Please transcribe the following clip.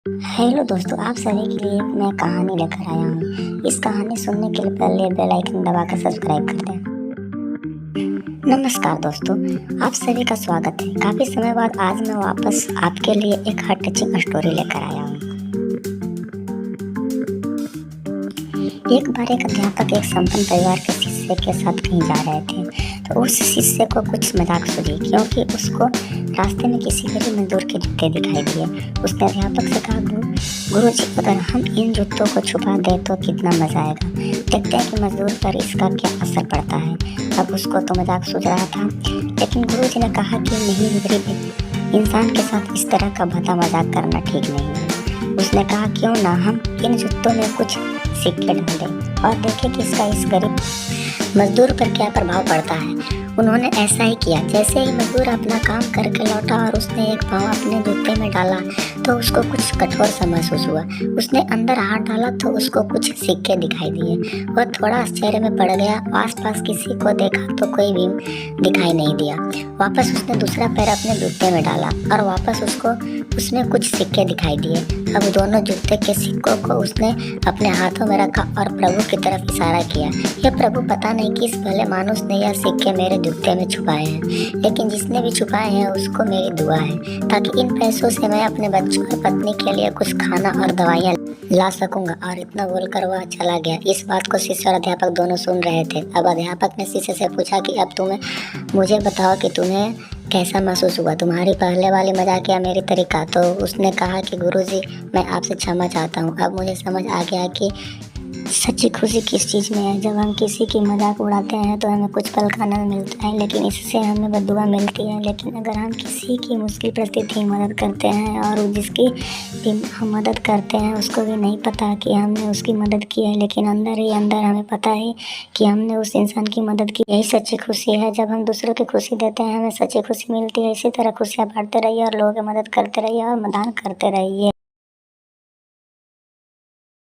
Hello दोस्तों, आप सभी के लिए एक मैं कहानी लेकर आया हूँ। इस कहानी सुनने के लिए पहले बेल आइकन दबाकर सब्सक्राइब कर दें। नमस्कार दोस्तों, आप सभी का स्वागत है। काफ़ी समय बाद आज मैं वापस आपके लिए एक हार्ट टचिंग स्टोरी लेकर आया हूँ। एक बार एक अध्यापक एक संपन्न परिवार के शिष्य के साथ कहीं जा रहे थे, तो उस शिष्य को कुछ मजाक सूझी क्योंकि उसको रास्ते में किसी गरीब मजदूर के जूते दिखाई दिए। उसने अध्यापक से कहा, गुरु जी, अगर हम इन जूतों को छुपा दें तो कितना मजा आएगा। देखते हैं कि मजदूर पर इसका क्या असर पड़ता है। अब उसको तो मजाक सूझ रहा था, लेकिन गुरु जी ने कहा कि नहीं, गरीब इंसान के साथ इस तरह का भद्दा मजाक करना ठीक नहीं है। उसने कहा, क्यों ना हम इन जूतों में कुछ सिक्के डाल दें और देखें कि इसका इस गरीब मजदूर पर क्या प्रभाव पड़ता है। उन्होंने ऐसा ही किया। जैसे ही मजदूर अपना काम करके लौटा और उसने एक पाँव अपने जूते में डाला तो उसको कुछ कठोर सा महसूस हुआ। उसने अंदर हाथ डाला तो उसको कुछ सिक्के दिखाई दिए। वह थोड़ा आश्चर्य में पड़ गया। आसपास किसी को देखा तो कोई भी दिखाई नहीं दिया। वापस उसने दूसरा पैर अपने जूते में डाला और वापस उसको उसमें कुछ सिक्के दिखाई दिए। अब दोनों जूते के सिक्कों को उसने अपने हाथों में रखा और प्रभु की तरफ इशारा किया। हे प्रभु, पता नहीं किस भले मानुस ने यह सिक्के मेरे जूते में छुपाए हैं, लेकिन जिसने भी छुपाए हैं उसको मेरी दुआ है, ताकि इन पैसों से मैं अपने बच्चों और पत्नी के लिए कुछ खाना और दवाइयाँ ला सकूंगा। और इतना बोलकर वह चला गया। इस बात को शिष्य और अध्यापक दोनों सुन रहे थे। अब अध्यापक ने शिष्य से पूछा कि अब तुम्हें मुझे बताओ कि तुम्हें कैसा महसूस हुआ, तुम्हारी पहले वाली मजाक या मेरी तरीका। तो उसने कहा कि गुरुजी, मैं आपसे क्षमा चाहता हूँ। अब मुझे समझ आ गया कि सच्ची खुशी किस चीज़ में है। जब हम किसी की मजाक उड़ाते हैं तो हमें कुछ पल का आनंद मिलता है, लेकिन इससे हमें बद्दुआ मिलती है। लेकिन अगर हम किसी की मुश्किल परिस्थिति में मदद करते हैं और जिसकी भी हम मदद करते हैं उसको भी नहीं पता कि हमने उसकी मदद की है, लेकिन अंदर ही अंदर हमें पता है कि हमने उस इंसान की मदद की। यही सच्ची खुशी है। जब हम दूसरों की खुशी देते हैं हमें सच्ची खुशी मिलती है। इसी तरह खुशियाँ बांटते रहिए और लोगों की मदद करते रहिए और दान करते रहिए।